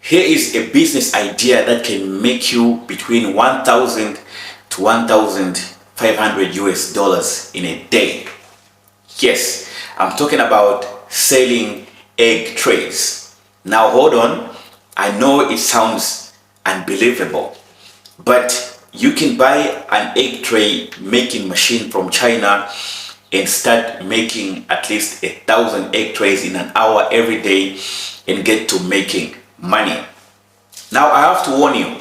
Here is a business idea that can make you between 1,000 to 1,500 US dollars in a day. Yes, I'm talking about selling egg trays. Now hold on, I know it sounds unbelievable, but you can buy an egg tray making machine from China and start making at least 1,000 egg trays in an hour every day and get to making money. Now I have to warn you,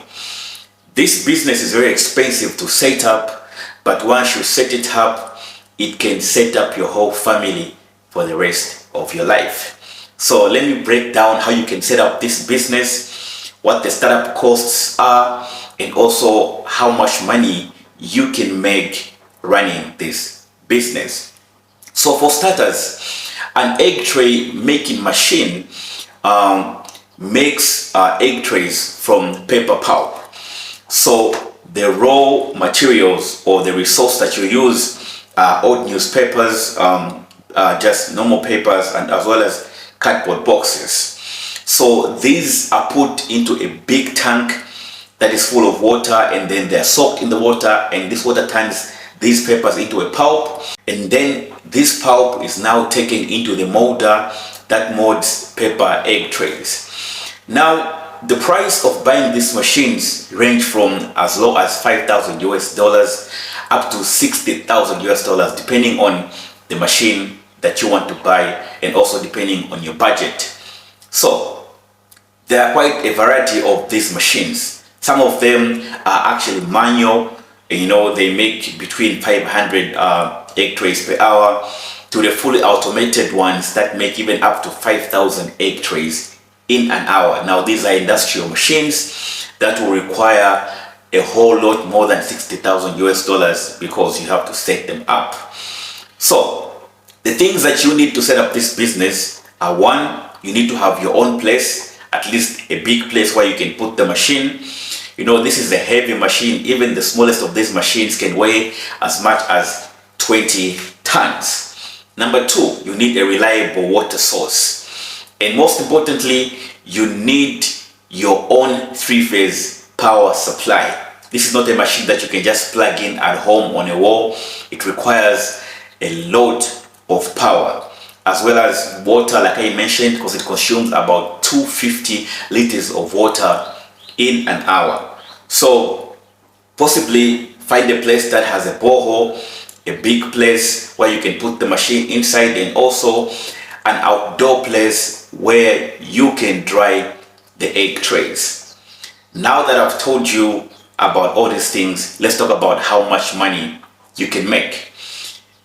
this business is very expensive to set up, but once you set it up, it can set up your whole family for the rest of your life. So let me break down how you can set up this business, what the startup costs are, and also how much money you can make running this business. So for starters, an egg tray making machine makes egg trays from paper pulp. So the raw materials or the resource that you use are old newspapers, just normal papers, and as well as cardboard boxes. So these are put into a big tank that is full of water, and then they're soaked in the water, and this water turns these papers into a pulp, and then this pulp is now taken into the molder that molds paper egg trays. Now the price of buying these machines range from as low as 5,000 US dollars up to 60,000 US dollars, depending on the machine that you want to buy and also depending on your budget. So there are quite a variety of these machines. Some of them are actually manual, and they make between 500 egg trays per hour to the fully automated ones that make even up to 5,000 egg trays in an hour. Now these are industrial machines that will require a whole lot more than 60,000 US dollars because you have to set them up. So the things that you need to set up this business are: one, you need to have your own place, at least a big place where you can put the machine. This is a heavy machine. Even the smallest of these machines can weigh as much as 20 tons. Number two, you need a reliable water source. And most importantly, you need your own three-phase power supply. This is not a machine that you can just plug in at home on a wall. It requires a lot of power, as well as water, like I mentioned, because it consumes about 250 liters of water in an hour. So possibly find a place that has a borehole, a big place where you can put the machine inside, and also an outdoor place where you can dry the egg trays. Now that I've told you about all these things, let's talk about how much money you can make.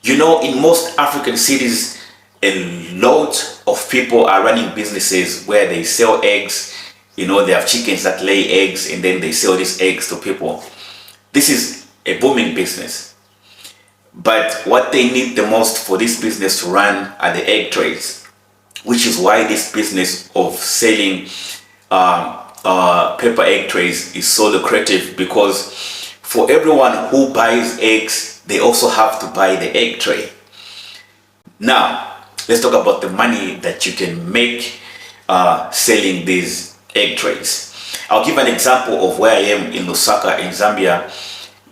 In most African cities, a lot of people are running businesses where they sell eggs. They have chickens that lay eggs, and then they sell these eggs to people. This is a booming business. But what they need the most for this business to run are the egg trays, which is why this business of selling paper egg trays is so lucrative, because for everyone who buys eggs, they also have to buy the egg tray. Now, let's talk about the money that you can make selling these egg trays. I'll give an example of where I am in Lusaka in Zambia.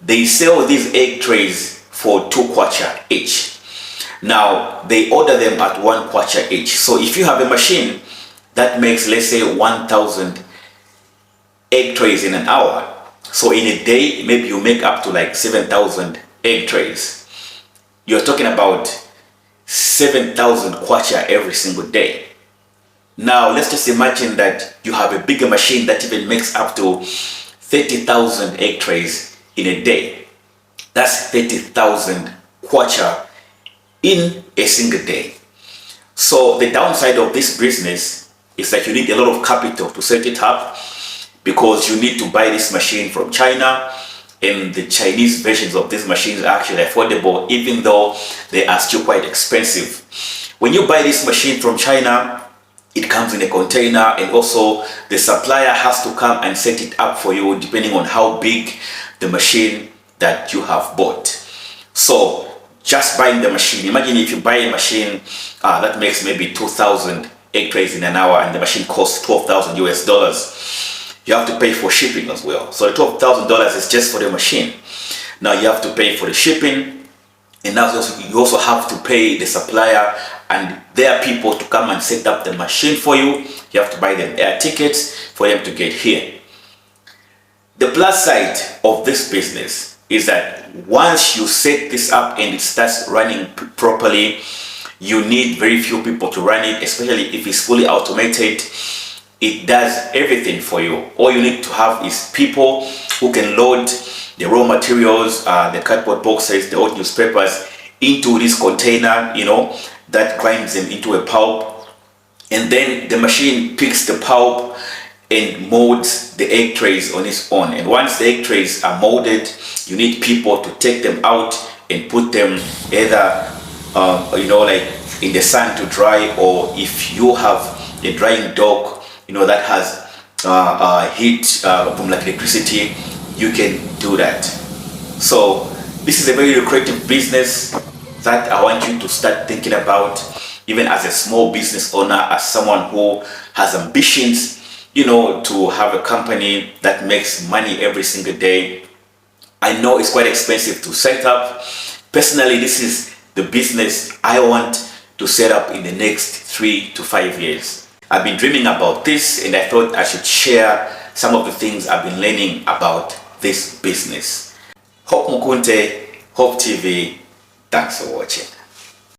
They sell these egg trays for 2 kwacha each. Now they order them at 1 kwacha each. So if you have a machine that makes, let's say, 1,000 egg trays in an hour, so in a day maybe you make up to like 7,000 egg trays. You're talking about 7,000 kwacha every single day. Now let's just imagine that you have a bigger machine that even makes up to 30,000 egg trays in a day. That's 30,000 kwacha in a single day. So the downside of this business is that you need a lot of capital to set it up, because you need to buy this machine from China, and the Chinese versions of these machines are actually affordable, even though they are still quite expensive. When you buy this machine from China, it comes in a container, and also the supplier has to come and set it up for you depending on how big the machine that you have bought. So just buying the machine, imagine if you buy a machine that makes maybe 2,000 egg trays in an hour, and the machine costs $12,000 US. You have to pay for shipping as well. So the $12,000 is just for the machine. Now you have to pay for the shipping, and now you also have to pay the supplier and their people to come and set up the machine for you. You have to buy them air tickets for them to get here. The plus side of this business is that once you set this up and it starts running properly, you need very few people to run it, especially if it's fully automated. It does everything for you. All you need to have is people who can load the raw materials, the cardboard boxes, the old newspapers into this container, that grinds them into a pulp. And then the machine picks the pulp and molds the egg trays on its own. And once the egg trays are molded, you need people to take them out and put them either like in the sun to dry, or if you have a drying dock that has heat from like electricity, you can do that. So this is a very lucrative business that I want you to start thinking about, even as a small business owner, as someone who has ambitions to have a company that makes money every single day. I know it's quite expensive to set up. Personally, this is the business I want to set up in the next 3 to 5 years. I've been dreaming about this, and I thought I should share some of the things I've been learning about this business. Hope Mukunte, Hope TV, thanks for watching.